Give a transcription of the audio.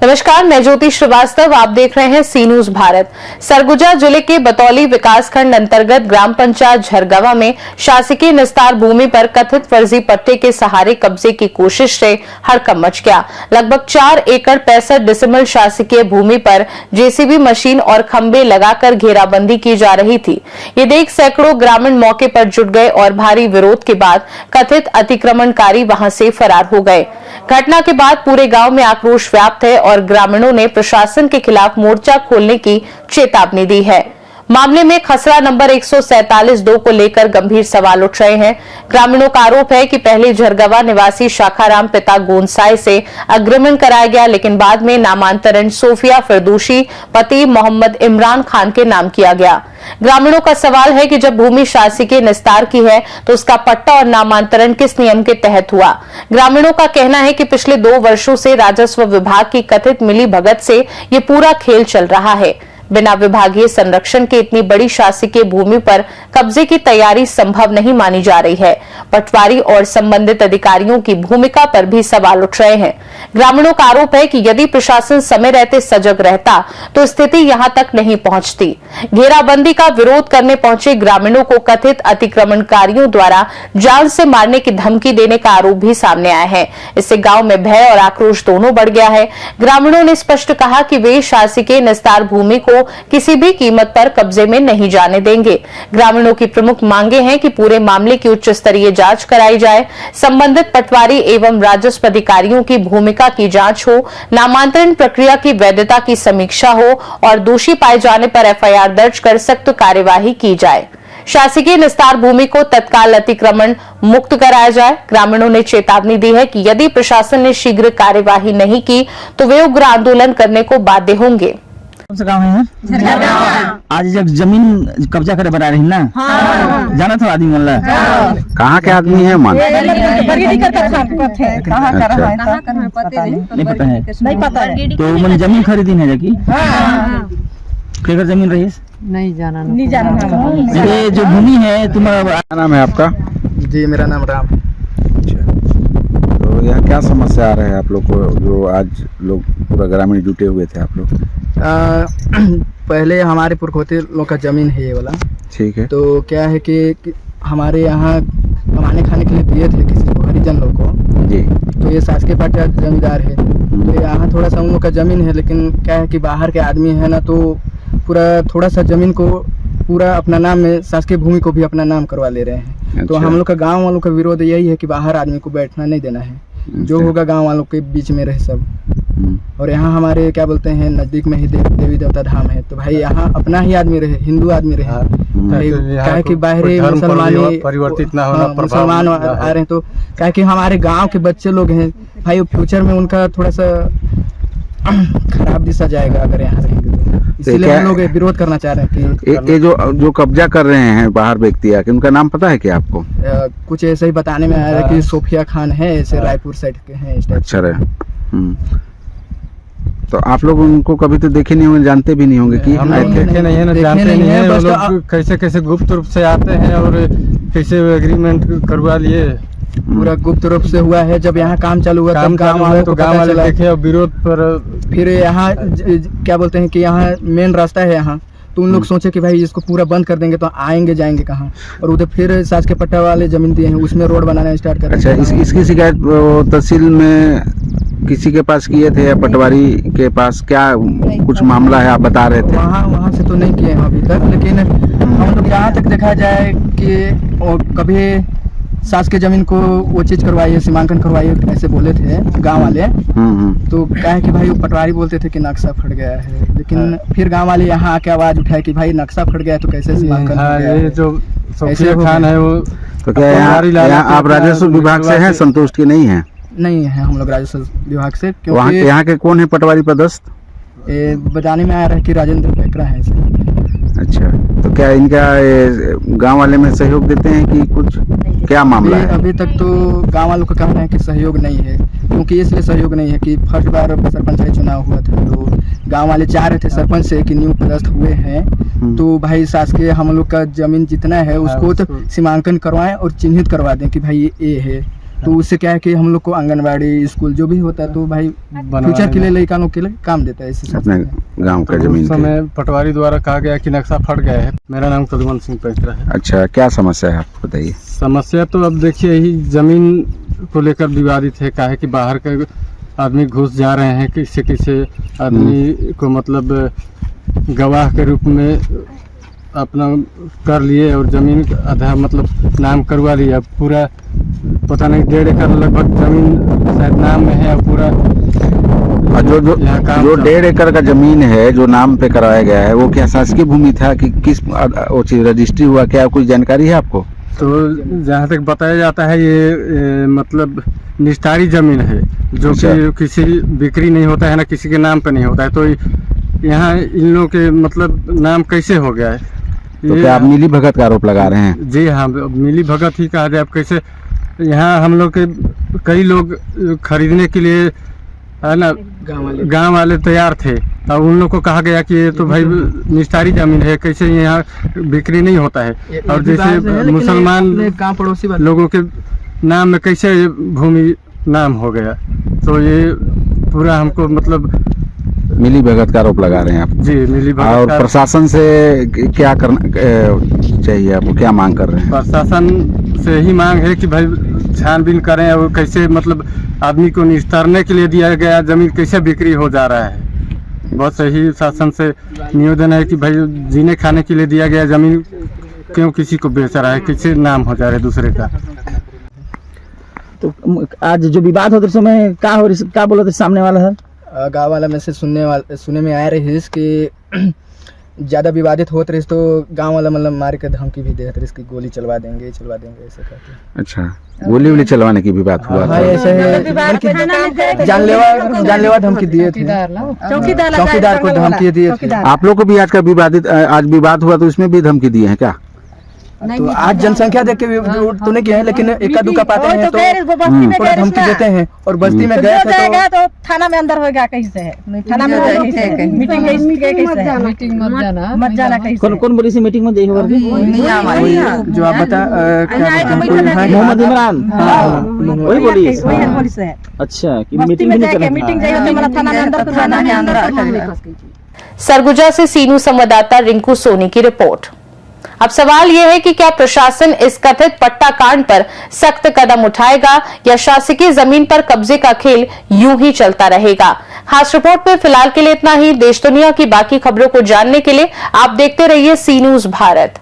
नमस्कार, मैं ज्योति श्रीवास्तव। आप देख रहे हैं सी न्यूज भारत। सरगुजा जिले के बतौली विकासखंड अंतर्गत ग्राम पंचायत झरगवा में शासकीय निस्तार भूमि पर कथित फर्जी पट्टे के सहारे कब्जे की कोशिश से हड़कंप मच गया। लगभग 4 एकड़ 65 डिसमिल शासकीय भूमि पर जेसीबी मशीन और खंबे लगाकर घेराबंदी की जा रही थी। ये देख सैकड़ों ग्रामीण मौके पर जुट गए और भारी विरोध के बाद कथित अतिक्रमणकारी वहां से फरार हो गए। घटना के बाद पूरे गांव में आक्रोश व्याप्त है और ग्रामीणों ने प्रशासन के खिलाफ मोर्चा खोलने की चेतावनी दी है। मामले में खसरा नंबर 147(2) को लेकर गंभीर सवाल उठ रहे हैं। ग्रामीणों का आरोप है कि पहले झरगवा निवासी शाखाराम पिता गोंसाई से अग्रिमण कराया गया, लेकिन बाद में नामांतरण सोफिया फिरदौसी पति मोहम्मद इमरान खान के नाम किया गया। ग्रामीणों का सवाल है कि जब भूमि शासकीय निस्तार की है तो उसका पट्टा और नामांतरण किस नियम के तहत हुआ। ग्रामीणों का कहना है कि पिछले 2 वर्षों से राजस्व विभाग की कथित मिलीभगत से ये पूरा खेल चल रहा है। बिना विभागीय संरक्षण के इतनी बड़ी शासकीय भूमि पर कब्जे की तैयारी संभव नहीं मानी जा रही है। पटवारी और संबंधित अधिकारियों की भूमिका पर भी सवाल उठ रहे हैं। ग्रामीणों का आरोप है कि यदि प्रशासन समय रहते सजग रहता तो स्थिति यहां तक नहीं पहुंचती। घेराबंदी का विरोध करने पहुंचे ग्रामीणों को कथित अतिक्रमणकारियों द्वारा जान से मारने की धमकी देने का आरोप भी सामने आया है। इससे गांव में भय और आक्रोश दोनों बढ़ गया है। ग्रामीणों ने स्पष्ट कहा कि वे शासकीय निस्तार भूमि को किसी भी कीमत पर कब्जे में नहीं जाने देंगे। ग्रामीणों की प्रमुख मांगे हैं कि पूरे मामले की उच्च स्तरीय जांच कराई जाए, संबंधित पटवारी एवं राजस्व अधिकारियों की भूमिका की जांच हो, नामांतरण प्रक्रिया की वैधता की समीक्षा हो और दोषी पाए जाने पर एफआईआर दर्ज कर सख्त कार्यवाही की जाए। शासकीय निस्तार भूमि को तत्काल अतिक्रमण मुक्त कराया जाए। ग्रामीणों ने चेतावनी दी है कि यदि प्रशासन ने शीघ्र कार्यवाही नहीं की तो वे उग्र आंदोलन करने को बाध्य होंगे। कौन सा गाँव है? आज जब जमीन कब्जा करे बना रही ना, जाना था आदमी मन। कहाँ के आदमी है मन? नहीं पता है। तो मन जमीन खरीदी है जबकि क्या जमीन रही? नहीं जाना। ये जो भूमि है, तुम्हारा नाम है आपका? जी, मेरा नाम राम। तो यहाँ क्या समस्या आ रहा है आप लोग को, जो आज लोग पूरा ग्रामीण जुटे हुए थे आप लोग? पहले हमारे पुरखोते लोग का जमीन है ये वाला। ठीक है। तो क्या है कि हमारे यहाँ कमाने खाने के लिए दिए थे किसी को, हरिजन लोग को जी। तो ये शासकीय पार्टी जमींदार है, तो यहाँ थोड़ा सा उन लोग का जमीन है, लेकिन क्या है कि बाहर के आदमी है ना, तो पूरा थोड़ा सा जमीन को पूरा अपना नाम में, शासकीय भूमि को भी अपना नाम करवा ले रहे हैं। अच्छा। तो हम लोग का गाँव वालों का विरोध यही है कि बाहर आदमी को बैठना नहीं देना है। जो होगा गांव वालों के बीच में रहे सब। और यहाँ हमारे क्या बोलते हैं, नजदीक में ही देवी देवता धाम है, तो भाई यहाँ अपना ही आदमी रहे, हिंदू आदमी रहे। क्या है कि बाहरी मुसलमान परिवर्तित ना होना, मुसलमान आ रहे हैं, तो क्या है कि हमारे गांव के बच्चे लोग हैं भाई, फ्यूचर में उनका थोड़ा सा खराब दिशा जाएगा अगर यहाँ रहेंगे तो। इसलिए हम लोग विरोध करना चाह रहे हैं कि ये जो कब्जा कर रहे हैं बाहर व्यक्ति आके, उनका नाम पता है क्या आपको? कुछ ऐसे ही बताने में आया है कि सोफिया खान है, ऐसे रायपुर साइड के हैं। अच्छा रहे। तो आप लोग उनको कभी तो देखे नहीं होंगे, जानते भी नहीं होंगे कि हम लोग देखे नहीं है ना, जानते नहीं है। वो लोग कैसे गुप्त रूप से आते हैं और कैसे एग्रीमेंट करवा लिए, पूरा गुप्त रूप से हुआ है। जब यहाँ काम चालू हुआ तब गाँव वाले तो गाँव वाले देखे और विरोध पर फिर यहाँ क्या बोलते हैं कि यहाँ मेन रास्ता है यहाँ, तो उन लोग सोचे कि भाई इसको पूरा बंद कर देंगे तो आएंगे जाएंगे कहाँ, और उधर फिर शासकीय पट्टा वाले जमीन दिए हैं, उसमें रोड बनाना स्टार्ट कर। अच्छा, इसकी शिकायत तहसील में किसी के पास किए थे या पटवारी के पास? क्या कुछ मामला है आप बता रहे थे? वहाँ से तो नहीं किए हैं अभी तक, लेकिन हम लोग जहाँ तक देखा जाए कि कभी शासकीय जमीन को वो चीज करवाइए, सीमांकन करवाइए, ऐसे बोले थे गांव वाले। तो क्या है कि भाई पटवारी बोलते थे कि नक्शा फट गया है, लेकिन फिर गांव वाले यहाँ आके आवाज उठाए कि भाई नक्शा फट गया तो कैसे सीमांकन हो गया? ये जो सोफिया खान है वो तो क्या यहाँ आप राजस्व विभाग से हैं, संतुष्ट की नहीं है? नहीं है हम लोग राजस्व विभाग से। क्योंकि यहाँ के कौन है पटवारी पदस्थ? बताने में आ रहा है कि राजेंद्र केकरा है। अच्छा, तो क्या इनका गांव वाले में सहयोग देते हैं कि कुछ क्या मामला है? अभी तक तो गांव वालों का कहना है कि सहयोग नहीं है, क्योंकि इसलिए सहयोग नहीं है कि फर्स्ट बार सरपंचायत चुनाव हुआ था तो गांव वाले चाह रहे थे सरपंच से कि न्यू पदस्थ हुए हैं तो भाई शासकीय हम लोग का जमीन जितना है उसको तो सीमांकन करवाएं और चिन्हित करवा दें कि भाई ये है। तो उससे क्या है कि हम लोग को आंगनबाड़ी स्कूल जो भी होता है तो भाई फ्यूचर के लिए लड़का के लिए काम देता है इसी अपने गांव का तो जमीन उस समय पटवारी द्वारा कहा गया कि नक्शा फट गया है। मेरा नाम कुलवंत सिंह पैंतरा है। अच्छा, क्या समस्या है आपको बताइए। समस्या तो अब देखिए यही जमीन को लेकर विवादित है। क्या है कि बाहर के आदमी घुस जा रहे हैं, किसी आदमी को मतलब गवाह के रूप में अपना कर लिए और जमीन आधा मतलब नाम करवा लिया। पूरा पता नहीं 1.5 एकड़ लगभग जमीन शायद नाम में है और पूरा जो 1.5 एकड़ का जमीन है जो नाम पे कराया गया है वो क्या शासकीय भूमि था कि किस रजिस्ट्री हुआ, क्या कुछ जानकारी है आपको? तो जहाँ तक बताया जाता है ये मतलब निस्तारी जमीन है जो कि किसी बिक्री नहीं होता है ना किसी के नाम पे नहीं होता है। तो यहाँ इन लोगों के मतलब नाम कैसे हो गया है? तो क्या आप मिली भगत का आरोप लगा रहे हैं? जी हाँ, मिली भगत ही कहा जाए। अब कैसे यहाँ हम लोग के कई लोग खरीदने के लिए है ना गांव वाले तैयार थे और उन लोग को कहा गया कि ये तो भाई निस्तारी जमीन है, कैसे यहाँ बिक्री नहीं होता है। और जैसे मुसलमान पड़ोसी लोगों के नाम में कैसे भूमि नाम हो गया। तो ये पूरा हमको मतलब मिली भगत का आरोप लगा रहे हैं आप? जी, मिली भगत। और प्रशासन से क्या करना चाहिए आपको, क्या मांग कर रहे हैं? प्रशासन से ही मांग है कि भाई छानबीन करें और कैसे मतलब आदमी को निस्तारने के लिए दिया गया जमीन कैसे बिक्री हो जा रहा है। बहुत सही शासन से निवेदन है कि भाई जीने खाने के लिए दिया गया जमीन क्यों किसी को बेच रहा है, किसी नाम हो जा रहा है दूसरे का। तो आज जो विवाद होते समय क्या बोला था सामने वाला है? गाँव वाला में से सुनने में आया रही कि ज़्यादा विवादित होत रही तो गांव वाला मतलब मार के धमकी भी देते रही कि गोली चलवा देंगे ऐसे कहते। अच्छा, गोली चलवाने की भी बात हुआ था? ऐसे जानलेवा धमकी दिए थे, चौकीदार को धमकी दिए थे। आप लोग को भी आज विवाद हुआ तो इसमें भी धमकी दिए हैं क्या? तो आज जनसंख्या देख के तो नहीं किया है लेकिन एका दुका पाते हैं तो धमकी देते हैं। और बस्ती में गए तो थाना में अंदर हो गया कैसे थाना में मत जाना कैसे। कौन बोली सी मीटिंग में जो आप बता मोहम्मद इमरान वही बोली। अच्छा, कि मीटिंग थाना में अंदर। सरगुजा से सीनू संवाददाता रिंकू सोनी की रिपोर्ट। अब सवाल यह है कि क्या प्रशासन इस कथित पट्टा कांड पर सख्त कदम उठाएगा या शासकीय जमीन पर कब्जे का खेल यूं ही चलता रहेगा। खास रिपोर्ट में फिलहाल के लिए इतना ही। देश दुनिया की बाकी खबरों को जानने के लिए आप देखते रहिए सी न्यूज़ भारत।